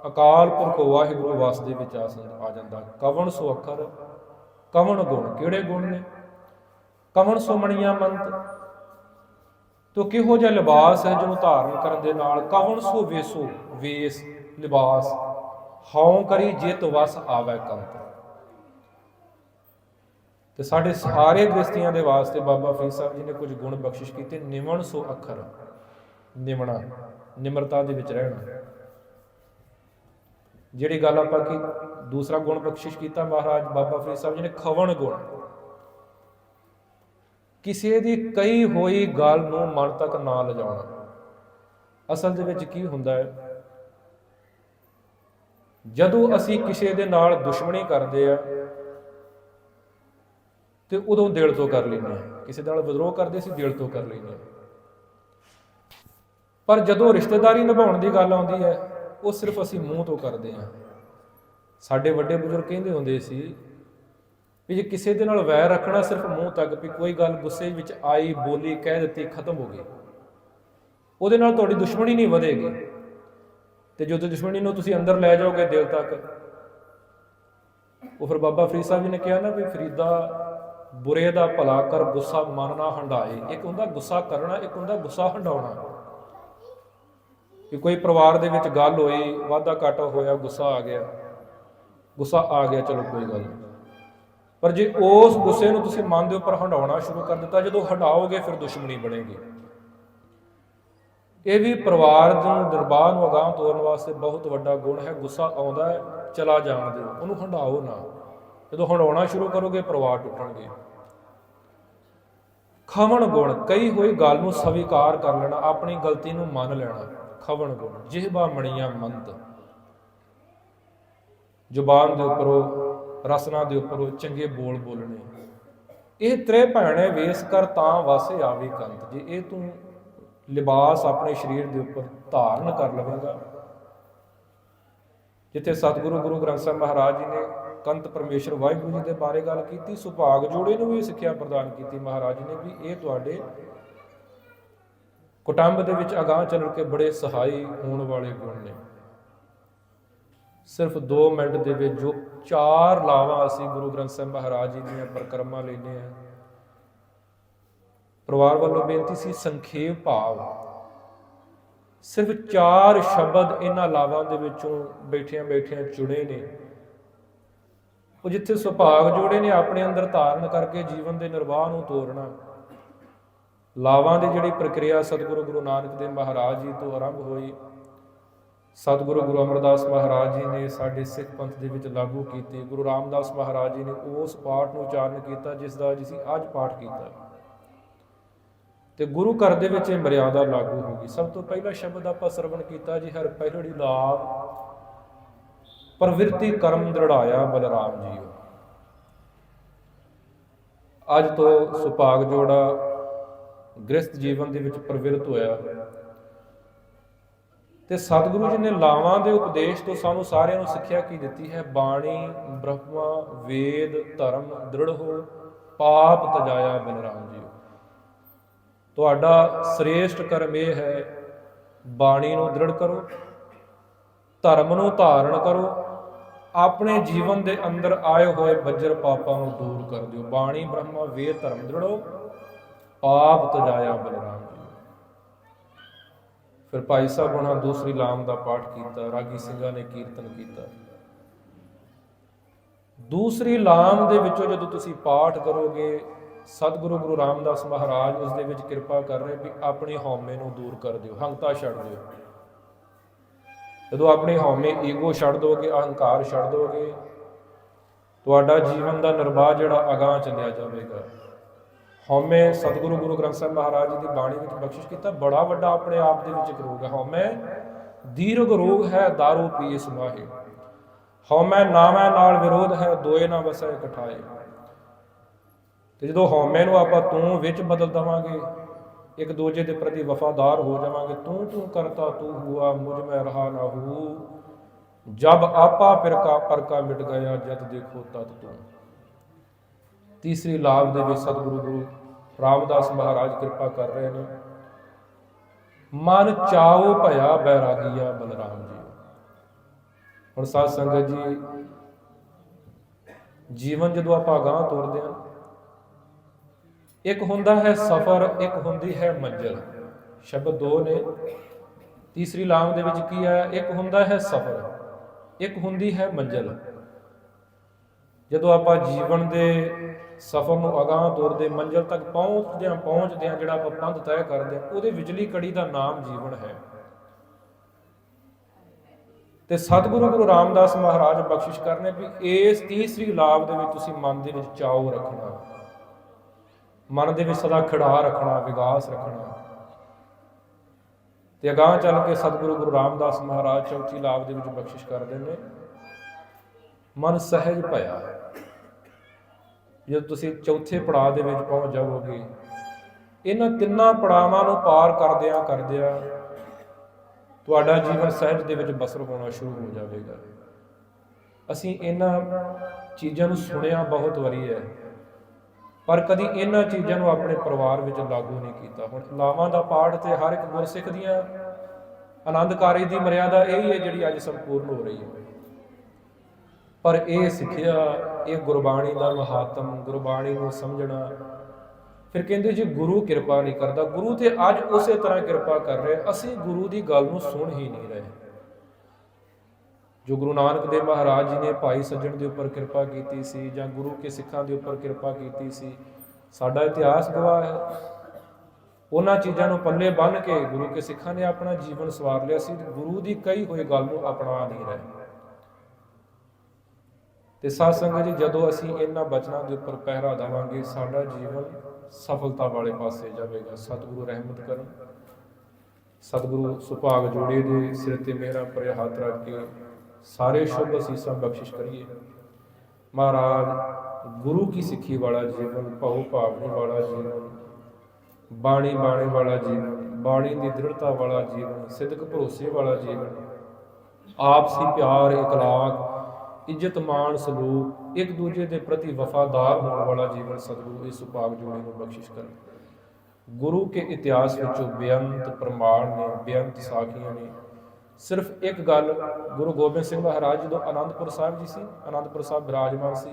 ਅਕਾਲ ਪੁਰਖ ਵਾਹਿਗੁਰੂ ਵਾਸ ਦੇ ਵਿੱਚ ਆ ਜਾਂਦਾ। ਕਵਣ ਸੋ ਅੱਖਰ ਕਵਣ ਗੁਣ, ਕਿਹੜੇ ਗੁਣ ਨੇ। ਕਵਣ ਸੋ ਮਣੀਆਂ ਮੰਤ, ਤੋ ਕਿਹੋ ਜਿਹਾ ਲਿਬਾਸ ਹੈ ਜਿਹਨੂੰ ਧਾਰਨ ਕਰਨ ਦੇ ਨਾਲ। ਕਵਣ ਸੋ ਵੇਸੋ, ਵੇਸ ਲਿਬਾਸ, ਹਉ ਕਰੀ ਜਿਤ ਵਸ ਆਵੈ ਕੰਤ। ਤੇ ਸਾਡੇ ਸਾਰੇ ਗ੍ਰਸਤੀਆਂ ਦੇ ਵਾਸਤੇ ਬਾਬਾ ਫਰੀਦ ਸਾਹਿਬ ਜੀ ਨੇ ਕੁਝ ਗੁਣ ਬਖਸ਼ਿਸ਼ ਕੀਤੇ। ਨਿਮਣ ਸੋ ਅੱਖਰ, ਨਿਮਣਾ, ਨਿਮਰਤਾ ਦੇ ਵਿੱਚ ਰਹਿਣਾ। ਜਿਹੜੀ ਗੱਲ ਆਪਾਂ ਕੀ ਦੂਸਰਾ ਗੁਣ ਬਖਸ਼ਿਸ਼ ਕੀਤਾ ਮਹਾਰਾਜ ਬਾਬਾ ਫਰੀਦ ਸਾਹਿਬ ਜੀ ਨੇ, ਖਵਣ ਗੁਣ। ਕਿਸੇ ਦੀ ਕਹੀ ਹੋਈ ਗੱਲ ਨੂੰ ਮਨ ਤੱਕ ਨਾ ਲਿਜਾਣਾ। ਅਸਲ ਦੇ ਵਿੱਚ ਕੀ ਹੁੰਦਾ ਹੈ, ਜਦੋਂ ਅਸੀਂ ਕਿਸੇ ਦੇ ਨਾਲ ਦੁਸ਼ਮਣੀ ਕਰਦੇ ਆ ਤੇ ਉਦੋਂ ਦਿਲ ਤੋਂ ਕਰ ਲੈਂਦੇ ਆ। ਕਿਸੇ ਨਾਲ ਵਿਦਰੋਹ ਕਰਦੇ ਸੀ, ਦਿਲ ਤੋਂ ਕਰ ਲੈਂਦੇ ਆ। ਪਰ ਜਦੋਂ ਰਿਸ਼ਤੇਦਾਰੀ ਨਿਭਾਉਣ ਦੀ ਗੱਲ ਆਉਂਦੀ ਹੈ, ਉਹ ਸਿਰਫ ਅਸੀਂ ਮੂੰਹ ਤੋਂ ਕਰਦੇ ਹਾਂ। ਸਾਡੇ ਵੱਡੇ ਬਜ਼ੁਰਗ ਕਹਿੰਦੇ ਹੁੰਦੇ ਸੀ ਵੀ ਜੇ ਕਿਸੇ ਦੇ ਨਾਲ ਵੈਰ ਰੱਖਣਾ ਸਿਰਫ ਮੂੰਹ ਤੱਕ, ਵੀ ਕੋਈ ਗੱਲ ਗੁੱਸੇ ਵਿੱਚ ਆਈ, ਬੋਲੀ, ਕਹਿ ਦਿੱਤੀ, ਖਤਮ ਹੋ ਗਈ, ਉਹਦੇ ਨਾਲ ਤੁਹਾਡੀ ਦੁਸ਼ਮਣੀ ਨਹੀਂ ਵਧੇਗੀ। ਤੇ ਜਦੋਂ ਦੁਸ਼ਮਣੀ ਨੂੰ ਤੁਸੀਂ ਅੰਦਰ ਲੈ ਜਾਓਗੇ ਦਿਲ ਤੱਕ, ਉਹ ਫਿਰ ਬਾਬਾ ਫਰੀਦ ਸਾਹਿਬ ਜੀ ਨੇ ਕਿਹਾ ਨਾ ਵੀ ਫਰੀਦਾ ਬੁਰੇ ਦਾ ਭਲਾ ਕਰ, ਗੁੱਸਾ ਮਨ ਨਾ ਹੰਡਾਏ। ਇੱਕ ਹੁੰਦਾ ਗੁੱਸਾ ਕਰਨਾ, ਇੱਕ ਹੁੰਦਾ ਗੁੱਸਾ ਹੰਡਾਉਣਾ। ਕਿ ਕੋਈ ਪਰਿਵਾਰ ਦੇ ਵਿੱਚ ਗੱਲ ਹੋਈ, ਵਾਧਾ ਘਾਟਾ ਹੋਇਆ, ਗੁੱਸਾ ਆ ਗਿਆ, ਚਲੋ ਕੋਈ ਗੱਲ ਨਹੀਂ। ਪਰ ਜੇ ਉਸ ਗੁੱਸੇ ਨੂੰ ਤੁਸੀਂ ਮਨ ਦੇ ਉੱਪਰ ਹੰਡਾਉਣਾ ਸ਼ੁਰੂ ਕਰ ਦਿੱਤਾ, ਜਦੋਂ ਹੰਡਾਓਗੇ ਫਿਰ ਦੁਸ਼ਮਣੀ ਬਣੇਗੀ। ਇਹ ਵੀ ਪਰਿਵਾਰ ਨੂੰ ਦਰਬਾਰ ਨੂੰ ਅਗਾਂਹ ਤੋਰਨ ਵਾਸਤੇ ਬਹੁਤ ਵੱਡਾ ਗੁਣ ਹੈ। ਗੁੱਸਾ ਆਉਂਦਾ ਹੈ, ਚਲਾ ਜਾਣ ਦਿਓ, ਉਹਨੂੰ ਹੰਡਾਓ ਨਾ। ਜਦੋਂ ਹੰਡਾਉਣਾ ਸ਼ੁਰੂ ਕਰੋਗੇ ਪਰਿਵਾਰ ਟੁੱਟਣਗੇ। ਖਵਣ ਗੁਣ, ਕਈ ਹੋਈ ਗੱਲ ਨੂੰ ਸਵੀਕਾਰ ਕਰ ਲੈਣਾ, ਆਪਣੀ ਗਲਤੀ ਨੂੰ ਮੰਨ ਲੈਣਾ। ਖਵਣ ਗੁਣ, ਜਿਹਬਾ ਮਣੀਆਂ ਮੰਤ, ਜ਼ੁਬਾਨ ਦੇ ਉੱਪਰੋਂ, ਰਸਨਾ ਦੇ ਉੱਪਰੋਂ ਚੰਗੇ ਬੋਲ ਬੋਲਣੇ। ਇਹ ਤ੍ਰੇ ਭੈਣੇ ਵੇਸ ਕਰ ਤਾਂ ਵਾਸੇ ਆਵੀ ਕੰਤ। ਜੇ ਇਹ ਤੂੰ ਲਿਬਾਸ ਆਪਣੇ ਸਰੀਰ ਦੇ ਉੱਪਰ ਧਾਰਨ ਕਰ ਲਵੇਂਗਾ, ਜਿੱਥੇ ਸਤਿਗੁਰੂ ਗੁਰੂ ਗ੍ਰੰਥ ਸਾਹਿਬ ਮਹਾਰਾਜ ਜੀ ਨੇ ਕੰਤ ਪਰਮੇਸ਼ਰ ਵਾਹਿਗੁਰੂ ਜੀ ਦੇ ਬਾਰੇ ਗੱਲ ਕੀਤੀ, ਸੁਭਾਗ ਜੋੜੇ ਨੂੰ ਵੀ ਸਿੱਖਿਆ ਪ੍ਰਦਾਨ ਕੀਤੀ ਮਹਾਰਾਜ ਜੀ ਨੇ ਵੀ ਇਹ ਤੁਹਾਡੇ ਕੁਟੰਬ ਦੇ ਵਿੱਚ ਅਗਾਂਹ ਚੱਲ ਕੇ ਬੜੇ ਸਹਾਈ ਹੋਣ ਵਾਲੇ ਗੁਣ ਨੇ। ਸਿਰਫ 2 ਮਿੰਟ ਦੇ ਵਿੱਚ ਜੋ 4 ਲਾਵਾਂ ਅਸੀਂ ਗੁਰੂ ਗ੍ਰੰਥ ਸਾਹਿਬ ਮਹਾਰਾਜ ਜੀ ਦੀਆਂ ਪਰਿਕਰਮਾ ਲੈਂਦੇ ਹਾਂ, ਪਰਿਵਾਰ ਵੱਲੋਂ ਬੇਨਤੀ ਸੀ ਸੰਖੇਪ ਭਾਵ, ਸਿਰਫ 4 ਸ਼ਬਦ ਇਹਨਾਂ ਲਾਵਾਂ ਦੇ ਵਿੱਚੋਂ ਬੈਠਿਆਂ ਚੁਣੇ ਨੇ। ਉਹ ਜਿੱਥੇ ਸੁਭਾਗ ਜੋੜੇ ਨੇ ਆਪਣੇ ਅੰਦਰ ਧਾਰਨ ਕਰਕੇ ਜੀਵਨ ਦੇ ਨਿਰਵਾਹ ਨੂੰ ਤੋਰਨਾ। ਲਾਵਾਂ ਦੀ ਜਿਹੜੀ ਪ੍ਰਕਿਰਿਆ ਸਤਿਗੁਰੂ ਗੁਰੂ ਨਾਨਕ ਦੇਵ ਮਹਾਰਾਜ ਜੀ ਤੋਂ ਆਰੰਭ ਹੋਈ, ਸਤਿਗੁਰੂ ਗੁਰੂ ਅਮਰਦਾਸ ਮਹਾਰਾਜ ਜੀ ਨੇ ਸਾਡੇ ਸਿੱਖ ਪੰਥ ਦੇ ਵਿੱਚ ਲਾਗੂ ਕੀਤੀ। ਗੁਰੂ ਰਾਮਦਾਸ ਮਹਾਰਾਜ ਜੀ ਨੇ ਉਸ ਪਾਠ ਨੂੰ ਉਚਾਰਨ ਕੀਤਾ ਜਿਸ ਦਾ ਅਸੀਂ ਅੱਜ ਪਾਠ ਕੀਤਾ, ਤੇ ਗੁਰੂ ਘਰ ਦੇ ਵਿੱਚ ਇਹ ਮਰਿਆਦਾ ਲਾਗੂ ਹੋ ਗਈ। ਸਭ ਤੋਂ ਪਹਿਲਾ ਸ਼ਬਦ ਆਪਾਂ ਸਰਵਣ ਕੀਤਾ ਜੀ, ਹਰ ਪਹਿਲੜੀ ਲਾਭ ਪ੍ਰਵਿਰਤੀ ਕਰਮ ਦ੍ਰਿੜਾਇਆ ਬਲਰਾਮ ਜੀ। ਅੱਜ ਤੋਂ ਸੁਭਾਗ ਜੋੜਾ ਗ੍ਰਸਥ ਜੀਵਨ ਦੇ ਵਿੱਚ ਪ੍ਰਵਿਰਤ ਹੋਇਆ, ਤੇ ਸਤਿਗੁਰੂ ਜੀ ਨੇ ਲਾਵਾਂ ਦੇ ਉਪਦੇਸ਼ ਤੋਂ ਸਾਨੂੰ ਸਾਰਿਆਂ ਨੂੰ ਸਿੱਖਿਆ ਕੀ ਦਿੱਤੀ ਹੈ? ਬਾਣੀ ਬ੍ਰਹਮਾ ਵੇਦ ਧਰਮ ਦ੍ਰਿੜ ਹੋ, ਪਾਪ ਤਜਾਇਆ ਬਲਰਾਮ ਜੀ। ਤੁਹਾਡਾ ਸ੍ਰੇਸ਼ਟ ਕਰਮ ਇਹ ਹੈ, ਬਾਣੀ ਨੂੰ ਦ੍ਰਿੜ ਕਰੋ, ਧਰਮ ਨੂੰ ਧਾਰਨ ਕਰੋ, ਆਪਣੇ ਜੀਵਨ ਦੇ ਅੰਦਰ ਆਏ ਹੋਏ ਬੱਜਰ ਪਾਪਾਂ ਨੂੰ ਦੂਰ ਕਰ ਦਿਓ। ਬਾਣੀ ਬ੍ਰਹਮਾ ਵੇਦ ਧਰਮ ਦ੍ਰਿੜੋ, ਪਾਪ ਤਜਾਇਆ ਬਲਰਾਮ ਜੀ। ਫਿਰ ਭਾਈ ਸਾਹਿਬ ਉਹਨਾਂ ਦੂਸਰੀ ਲਾਮ ਦਾ ਪਾਠ ਕੀਤਾ, ਰਾਗੀ ਸਿੰਘਾਂ ਨੇ ਕੀਰਤਨ ਕੀਤਾ। ਦੂਸਰੀ ਲਾਮ ਦੇ ਵਿੱਚੋਂ ਜਦੋਂ ਤੁਸੀਂ ਪਾਠ ਕਰੋਗੇ, ਸਤਿਗੁਰੂ ਗੁਰੂ ਰਾਮਦਾਸ ਮਹਾਰਾਜ ਉਸ ਦੇ ਵਿੱਚ ਕਿਰਪਾ ਕਰ ਰਹੇ ਵੀ ਆਪਣੀ ਹਉਮੈ ਨੂੰ ਦੂਰ ਕਰ ਦਿਓ, ਹੰਕਾਰ ਛੱਡ ਦਿਓ। ਜਦੋਂ ਆਪਣੀ ਹਉਮੈ ਈਗੋ ਛੱਡ ਦੋਗੇ, ਅਹੰਕਾਰ ਛੱਡ ਦੋਗੇ, ਤੁਹਾਡਾ ਜੀਵਨ ਦਾ ਨਿਰਵਾਹ ਜਿਹੜਾ ਅਗਾਂਹ ਚੱਲਿਆ ਜਾਵੇਗਾ। ਹਉਮੈ ਸਤਿਗੁਰੂ ਗੁਰੂ ਗ੍ਰੰਥ ਸਾਹਿਬ ਮਹਾਰਾਜ ਜੀ ਦੀ ਬਾਣੀ ਵਿੱਚ ਬਖਸ਼ਿਸ਼ ਕੀਤਾ, ਬੜਾ ਵੱਡਾ ਆਪਣੇ ਆਪ ਦੇ ਵਿੱਚ ਇੱਕ ਰੋਗ ਹੈ। ਹਉਮੈ ਦੀਰਘ ਰੋਗ ਹੈ, ਦਾਰੂ ਪੀਏ ਸਮਾਹੇ। ਹਉਮੈ ਨਾਵੇਂ ਨਾਲ ਵਿਰੋਧ ਹੈ, ਦੋਏ ਨਾ ਵਸੈ ਇਕਠਾਏ। ਤੇ ਜਦੋਂ ਹਉਮੈ ਨੂੰ ਆਪਾਂ ਤੂੰ ਵਿੱਚ ਬਦਲ ਦੇਵਾਂਗੇ, ਇੱਕ ਦੂਜੇ ਦੇ ਪ੍ਰਤੀ ਵਫਾਦਾਰ ਹੋ ਜਾਵਾਂਗੇ। ਤੂੰ ਤੂੰ ਕਰਤਾ ਤੂੰ ਹੁਆ, ਮੁਝ ਮੈਂ ਰਹਾ ਨਾ ਹੂ, ਜਬ ਆਪਾ ਪਰਕਾ ਮਿਟ ਗਿਆ, ਜਦ ਦੇਖੋ ਤਤ ਤੂੰ। ਤੀਸਰੀ ਲਾਭ ਦੇ ਵਿੱਚ ਸਤਿਗੁਰੂ ਗੁਰੂ ਰਾਮਦਾਸ ਮਹਾਰਾਜ ਕਿਰਪਾ ਕਰ ਰਹੇ ਨੇ। ਮਨ ਚਾਉ ਭਇਆ ਬੈਰਾਗੀਆ ਬਲਰਾਮ ਜੀ। ਹੁਣ ਸਾਧ ਸੰਗਤ ਜੀ, ਜੀਵਨ ਜਦੋਂ ਆਪਾਂ ਅਗਾਂਹ ਤੁਰਦੇ ਹਾਂ, ਇੱਕ ਹੁੰਦਾ ਹੈ ਸਫ਼ਰ, ਇੱਕ ਹੁੰਦੀ ਹੈ ਮੰਜ਼ਿਲ। ਸ਼ਬਦ ਦੋ ਨੇ। ਤੀਸਰੀ ਲਾਮ ਦੇ ਵਿੱਚ ਕੀ ਹੈ? ਇੱਕ ਹੁੰਦਾ ਹੈ ਸਫ਼ਰ, ਇੱਕ ਹੁੰਦੀ ਹੈ ਮੰਜ਼ਿਲ। ਜਦੋਂ ਆਪਾਂ ਜੀਵਨ ਦੇ ਸਫ਼ਰ ਨੂੰ ਅਗਾਂਹ ਤੁਰਦੇ ਮੰਜ਼ਿਲ ਤੱਕ ਪਹੁੰਚਦੇ ਹਾਂ, ਜਿਹੜਾ ਆਪਾਂ ਪੰਥ ਤੈਅ ਕਰਦੇ ਹਾਂ, ਉਹਦੇ ਵਿਚਲੀ ਕੜੀ ਦਾ ਨਾਮ ਜੀਵਨ ਹੈ। ਤੇ ਸਤਿਗੁਰੂ ਗੁਰੂ ਰਾਮਦਾਸ ਮਹਾਰਾਜ ਬਖਸ਼ਿਸ਼ ਕਰਨੇ ਵੀ ਇਸ ਤੀਸਰੀ ਲਾਭ ਦੇ ਵਿੱਚ ਤੁਸੀਂ ਮਨ ਦੇ ਵਿੱਚ ਚਾਉ ਰੱਖਣਾ, ਮਨ ਦੇ ਵਿੱਚ ਸਦਾ ਖਿੜਾ ਰੱਖਣਾ, ਵਿਗਾਸ ਰੱਖਣਾ। ਤੇ ਅਗਾਂਹ ਚੱਲ ਕੇ ਸਤਿਗੁਰੂ ਗੁਰੂ ਰਾਮਦਾਸ ਮਹਾਰਾਜ ਚੌਥੀ ਲਾਭ ਦੇ ਵਿੱਚ ਬਖਸ਼ਿਸ਼ ਕਰਦੇ ਨੇ, ਮਨ ਸਹਿਜ ਭਇਆ। ਜਦੋਂ ਤੁਸੀਂ ਚੌਥੇ ਪੜਾਅ ਦੇ ਵਿੱਚ ਪਹੁੰਚ ਜਾਵੋਗੇ, ਇਹਨਾਂ ਤਿੰਨਾਂ ਪੜਾਵਾਂ ਨੂੰ ਪਾਰ ਕਰਦਿਆਂ ਤੁਹਾਡਾ ਜੀਵਨ ਸਹਿਜ ਦੇ ਵਿੱਚ ਬਸਰ ਹੋਣਾ ਸ਼ੁਰੂ ਹੋ ਜਾਵੇਗਾ। ਅਸੀਂ ਇਹਨਾਂ ਚੀਜ਼ਾਂ ਨੂੰ ਸੁਣਿਆ ਬਹੁਤ ਵਾਰੀ ਹੈ, ਪਰ ਕਦੀ ਇਹਨਾਂ ਚੀਜ਼ਾਂ ਨੂੰ ਆਪਣੇ ਪਰਿਵਾਰ ਵਿੱਚ ਲਾਗੂ ਨਹੀਂ ਕੀਤਾ। ਹੁਣ ਲਾਵਾਂ ਦਾ ਪਾਠ ਤੇ ਹਰ ਇੱਕ ਗੁਰਸਿੱਖ ਦੀਆਂ ਆਨੰਦਕਾਰੀ ਦੀ ਮਰਿਆਦਾ ਇਹੀ ਹੈ ਜਿਹੜੀ ਅੱਜ ਸੰਪੂਰਨ ਹੋ ਰਹੀ ਹੈ। ਪਰ ਇਹ ਸਿੱਖਿਆ, ਇਹ ਗੁਰਬਾਣੀ ਦਾ ਮਹਾਤਮ, ਗੁਰਬਾਣੀ ਨੂੰ ਸਮਝਣਾ। ਫਿਰ ਕਹਿੰਦੇ ਜੀ ਗੁਰੂ ਕਿਰਪਾ ਨਹੀਂ ਕਰਦਾ। ਗੁਰੂ ਤੇ ਅੱਜ ਉਸੇ ਤਰ੍ਹਾਂ ਕਿਰਪਾ ਕਰ ਰਿਹਾ, ਅਸੀਂ ਗੁਰੂ ਦੀ ਗੱਲ ਨੂੰ ਸੁਣ ਹੀ ਨਹੀਂ ਰਹੇ। ਜੋ ਗੁਰੂ ਨਾਨਕ ਦੇਵ ਮਹਾਰਾਜ ਜੀ ਨੇ ਭਾਈ ਸੱਜਣ ਦੇ ਉੱਪਰ ਕਿਰਪਾ ਕੀਤੀ ਸੀ, ਜਾਂ ਗੁਰੂ ਕੇ ਸਿੱਖਾਂ ਦੇ ਉੱਪਰ ਕਿਰਪਾ ਕੀਤੀ ਸੀ, ਸਾਡਾ ਇਤਿਹਾਸ ਗਵਾਹ ਹੈ। ਉਹਨਾਂ ਚੀਜ਼ਾਂ ਨੂੰ ਪੱਲੇ ਬੰਨ੍ਹ ਕੇ ਗੁਰੂ ਕੇ ਸਿੱਖਾਂ ਨੇ ਆਪਣਾ ਜੀਵਨ ਸਵਾਰ ਲਿਆ ਸੀ। ਗੁਰੂ ਦੀ ਕਹੀ ਹੋਈ ਗੱਲ ਨੂੰ ਅਪਣਾ ਨਹੀਂ ਰਹੇ। ਤੇ ਸਾਧ ਸੰਗਤ ਜੀ, ਜਦੋਂ ਅਸੀਂ ਇਹਨਾਂ ਬਚਨਾਂ ਦੇ ਉੱਪਰ ਪਹਿਰਾ ਦੇਵਾਂਗੇ, ਸਾਡਾ ਜੀਵਨ ਸਫਲਤਾ ਵਾਲੇ ਪਾਸੇ ਜਾਵੇਗਾ। ਸਤਿਗੁਰੂ ਰਹਿਮਤ ਕਰਨ। ਸਤਿਗੁਰੂ ਸੁਭਾਗ ਜੋੜੇ ਦੇ ਸਿਰ ਤੇ ਮਿਹਰਾਂ ਭਰੇ ਹੱਥ ਰੱਖ ਕੇ ਸਾਰੇ ਸ਼ੁਭ ਅਸੀਸਾਂ ਬਖਸ਼ਿਸ਼ ਕਰੀਏ। ਮਹਾਰਾਜ ਗੁਰੂ ਕੀ ਸਿੱਖੀ ਵਾਲਾ ਜੀਵਨ, ਭਉ ਭਾਵਨੀ ਵਾਲਾ ਜੀਵਨ, ਬਾਣੀ ਬਾਣੇ ਵਾਲਾ ਜੀਵਨ, ਬਾਣੀ ਦੀ ਦ੍ਰਿੜਤਾ ਵਾਲਾ ਜੀਵਨ, ਸਿਦਕ ਭਰੋਸੇ ਵਾਲਾ ਜੀਵਨ, ਆਪਸੀ ਪਿਆਰ, ਇਖਲਾਕ, ਇੱਜ਼ਤ ਮਾਣ ਸਲੂਕ, ਇੱਕ ਦੂਜੇ ਦੇ ਪ੍ਰਤੀ ਵਫਾਦਾਰ ਹੋਣ ਵਾਲਾ ਜੀਵਨ ਸਤਿਗੁਰੂ ਇਸ ਸੁਭਾਗ ਜੋੜੇ ਨੂੰ ਬਖਸ਼ਿਸ਼ ਕਰਨ। ਗੁਰੂ ਕੇ ਇਤਿਹਾਸ ਵਿੱਚੋਂ ਬੇਅੰਤ ਪ੍ਰਮਾਣ ਨੇ, ਬੇਅੰਤ ਸਾਖੀਆਂ ਨੇ। ਸਿਰਫ ਇੱਕ ਗੱਲ, ਗੁਰੂ ਗੋਬਿੰਦ ਸਿੰਘ ਮਹਾਰਾਜ ਜਦੋਂ ਅਨੰਦਪੁਰ ਸਾਹਿਬ ਜੀ ਸੀ, ਅਨੰਦਪੁਰ ਸਾਹਿਬ ਬਿਰਾਜਮਾਨ ਸੀ,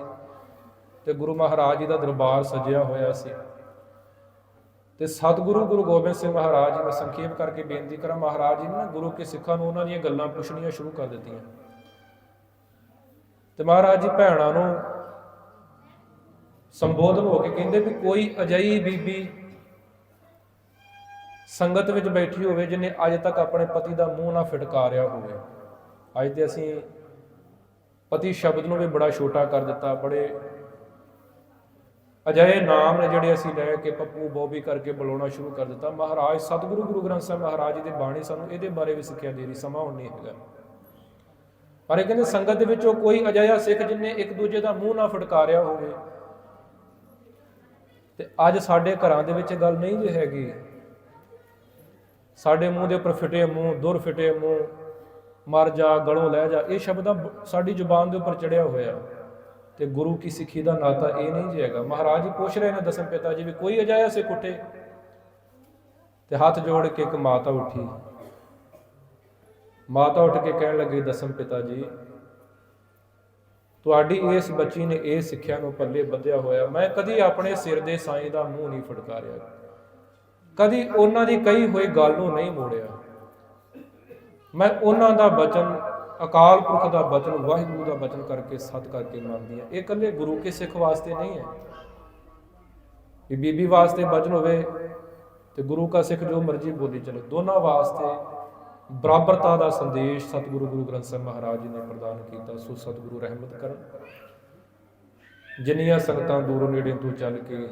ਤੇ ਗੁਰੂ ਮਹਾਰਾਜ ਜੀ ਦਾ ਦਰਬਾਰ ਸਜਿਆ ਹੋਇਆ ਸੀ। ਤੇ ਸਤਿਗੁਰੂ ਗੁਰੂ ਗੋਬਿੰਦ ਸਿੰਘ ਮਹਾਰਾਜ ਜੀ, ਮੈਂ ਸੰਖੇਪ ਕਰਕੇ ਬੇਨਤੀ ਕਰਾਂ, ਮਹਾਰਾਜ ਜੀ ਨੇ ਗੁਰੂ ਕੇ ਸਿੱਖਾਂ ਨੂੰ ਉਹਨਾਂ ਦੀਆਂ ਗੱਲਾਂ ਪੁੱਛਣੀਆਂ ਸ਼ੁਰੂ ਕਰ ਦਿੱਤੀਆਂ। ਤੇ ਮਹਾਰਾਜ ਜੀ ਭੈਣਾਂ ਨੂੰ ਸੰਬੋਧਨ ਹੋ ਕੇ ਕਹਿੰਦੇ ਵੀ ਕੋਈ ਅਜਿਹੀ ਬੀਬੀ ਸੰਗਤ ਵਿੱਚ ਬੈਠੀ ਹੋਵੇ ਜਿਹਨੇ ਅੱਜ ਤੱਕ ਆਪਣੇ ਪਤੀ ਦਾ ਮੂੰਹ ਨਾ ਫਿਟਕਾਰਿਆ ਹੋਵੇ। ਅੱਜ ਤੇ ਅਸੀਂ ਪਤੀ ਸ਼ਬਦ ਨੂੰ ਵੀ ਬੜਾ ਛੋਟਾ ਕਰ ਦਿੱਤਾ, ਬੜੇ ਅਜਿਹੇ ਨਾਮ ਨੇ ਜਿਹੜੇ ਅਸੀਂ ਲੈ ਕੇ ਪੱਪੂ ਬੋਬੀ ਕਰਕੇ ਬੁਲਾਉਣਾ ਸ਼ੁਰੂ ਕਰ ਦਿੱਤਾ। ਮਹਾਰਾਜ ਸਤਿਗੁਰੂ ਗੁਰੂ ਗ੍ਰੰਥ ਸਾਹਿਬ ਮਹਾਰਾਜ ਜੀ ਦੀ ਬਾਣੀ ਸਾਨੂੰ ਇਹਦੇ ਬਾਰੇ ਵੀ ਸਿੱਖਿਆ ਦੇ ਰਹੀ, ਸਮਾਂ ਹੁਣ ਨਹੀਂ ਹੈਗਾ। ਪਰ ਇਹ ਕਹਿੰਦੇ ਸੰਗਤ ਦੇ ਵਿੱਚੋਂ ਕੋਈ ਅਜਿਹਾ ਸਿੱਖ ਜਿਹਨੇ ਇੱਕ ਦੂਜੇ ਦਾ ਮੂੰਹ ਨਾ ਫਟਕਾਰਿਆ ਹੋਵੇ। ਤੇ ਅੱਜ ਸਾਡੇ ਘਰਾਂ ਦੇ ਵਿੱਚ ਗੱਲ ਨਹੀਂ ਜੇ ਹੈਗੀ। ਸਾਡੇ ਮੂੰਹ ਦੇ ਉੱਪਰ ਫਿਟੇ ਮੂੰਹ, ਦੁਰ ਫਿਟੇ ਮੂੰਹ, ਮਰ ਜਾ, ਗਲੋਂ ਲੈ ਜਾ, ਇਹ ਸ਼ਬਦ ਸਾਡੀ ਜ਼ੁਬਾਨ ਦੇ ਉੱਪਰ ਚੜਿਆ ਹੋਇਆ। ਤੇ ਗੁਰੂ ਕੀ ਸਿੱਖੀ ਦਾ ਨਾਤਾ ਇਹ ਨਹੀਂ ਜੀ ਹੈਗਾ। ਮਹਾਰਾਜ ਜੀ ਪੁੱਛ ਰਹੇ ਨੇ ਦਸਮ ਪਿਤਾ ਜੀ ਵੀ ਕੋਈ ਅਜਾਇਆ ਸਿੱਖ ਉੱਠੇ, ਤੇ ਹੱਥ ਜੋੜ ਕੇ ਇੱਕ ਮਾਤਾ ਉੱਠੀ। ਮਾਤਾ ਉੱਠ ਕੇ ਕਹਿਣ ਲੱਗੀ, ਦਸਮ ਪਿਤਾ ਜੀ ਤੁਹਾਡੀ ਇਸ ਬੱਚੀ ਨੇ ਇਹ ਸਿੱਖਿਆ ਨੂੰ ਪੱਲੇ ਬੱਧਿਆ ਹੋਇਆ। ਮੈਂ ਕਦੀ ਆਪਣੇ ਸਿਰ ਦੇ ਸਾਈਂ ਦਾ ਮੂੰਹ ਨਹੀਂ ਫਟਕਾਰਿਆ, ਕਦੀ ਉਹਨਾਂ ਦੀ ਕਹੀ ਹੋਈ ਗੱਲ ਨੂੰ ਨਹੀਂ ਮੋੜਿਆ। ਮੈਂ ਉਹਨਾਂ ਦਾ ਬਚਨ, ਅਕਾਲ ਪੁਰਖ ਦਾ ਬਚਨ, ਵਾਹਿਗੁਰੂ ਦਾ ਬਚਨ ਕਰਕੇ ਸਤ ਕਰਕੇ ਮੰਨਦੀ ਹਾਂ। ਇਹ ਇਕੱਲੇ ਗੁਰੂ ਕੇ ਸਿੱਖ ਵਾਸਤੇ ਨਹੀਂ ਹੈ। ਇਹ ਬੀਬੀ ਵਾਸਤੇ ਬਚਨ ਹੋਵੇ ਤੇ ਗੁਰੂ ਕਾ ਸਿੱਖ ਜੋ ਮਰਜ਼ੀ ਬੋਲੀ ਚਲੋ, ਦੋਨਾਂ ਵਾਸਤੇ ਬਰਾਬਰਤਾ ਦਾ ਸੰਦੇਸ਼ ਸਤਿਗੁਰੂ ਗੁਰੂ ਗ੍ਰੰਥ ਸਾਹਿਬ ਮਹਾਰਾਜ ਜੀ ਨੇ ਪ੍ਰਦਾਨ ਕੀਤਾ। ਸੋ ਸਤਿਗੁਰੂ ਰਹਿਮਤ ਕਰਨ। ਜਿੰਨੀਆਂ ਸੰਗਤਾਂ ਦੂਰੋਂ ਨੇੜੇ ਤੋਂ ਚੱਲ ਕੇ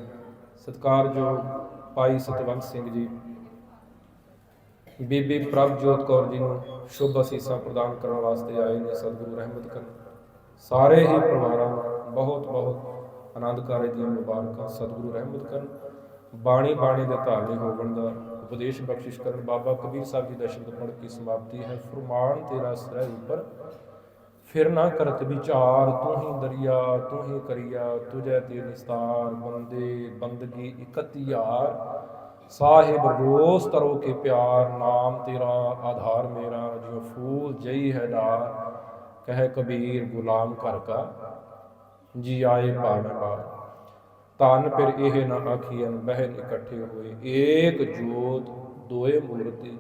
ਸਤਿਕਾਰਯੋਗ ਭਾਈ ਸਤਵੰਤ ਸਿੰਘ ਜੀ, ਬੀਬੀ ਪ੍ਰਭਜੋਤ ਕੌਰ ਜੀ ਨੂੰ ਸ਼ੁਭ ਅਸੀਸਾਂ ਪ੍ਰਦਾਨ ਕਰਨ ਵਾਸਤੇ ਆਏ ਨੇ, ਸਤਿਗੁਰੂ ਰਹਿਮਤ ਕਰਨ। ਸਾਰੇ ਹੀ ਪਰਿਵਾਰਾਂ ਨੂੰ ਬਹੁਤ ਬਹੁਤ ਆਨੰਦ ਕਾਰਜ ਦੀਆਂ ਮੁਬਾਰਕਾਂ, ਸਤਿਗੁਰੂ ਰਹਿਮਤ ਕਰਨ। ਬਾਣੀ ਦੇ ਧਾਰਨੀ ਹੋਵਣ ਦਾ ਉਪਦੇਸ਼ ਬਖਸ਼ਿਸ਼ ਕਰਨ। ਬਾਬਾ ਕਬੀਰ ਸਾਹਿਬ ਜੀ ਦਾ ਸ਼ਬਦ ਪੜ੍ਹ ਕੇ ਸਮਾਪਤੀ ਹੈ। ਫਰਮਾਨ ਤੇਰਾ ਸਹਿ ਉੱਪਰ ਫਿਰ ਨਾ ਕਰਤ ਵਿਚਾਰ, ਤੂੰ ਹੀ ਦਰਿਆ ਤੂੰ ਹੀ ਕਰਿਆ, ਤੁਝੇ ਤੇ ਨਿਸਤਾਰ, ਬੰਦੇ ਬੰਦਗੀ ਇਕਤਿਆਰ, ਸਾਹਿਬ ਰੋਜ਼ ਤਰੋ ਕੇ ਪਿਆਰ, ਨਾਮ ਤੇਰਾ ਆਧਾਰ ਮੇਰਾ, ਜਿਉ ਫੂਲ ਜਈ ਹੈ ਡਾਰ, ਕਹਿ ਕਬੀਰ ਗੁਲਾਮ ਘਰ ਕਾ, ਜੀ ਆਏ ਭਾਵੇਂ ਬਾਰ। ਧਨ ਫਿਰ ਇਹ ਨਾ ਆਖੀਐਨ ਬਹਿਨ ਇਕੱਠੇ ਹੋਏ, ਏਕ ਜੋਤ ਦੋਏ ਮੂਰਤੀ,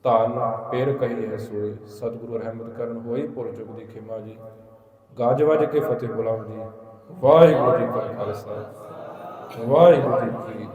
ਧਨ ਫਿਰ ਕਹੀ ਹੈ ਸੋਏ। ਸਤਿਗੁਰੂ ਰਹਿਮਤ ਕਰਨ। ਹੋਈ ਭੁੱਲ ਚੁੱਕ ਦੀ ਖਿਮਾ ਜੀ। ਗੱਜ ਵੱਜ ਕੇ ਫਤਿਹ ਬੁਲਾਓ ਜੀ। ਵਾਹਿਗੁਰੂ ਜੀ ਕਾ ਖਾਲਸਾ, ਵਾਹਿਗੁਰੂ ਜੀ ਕੀ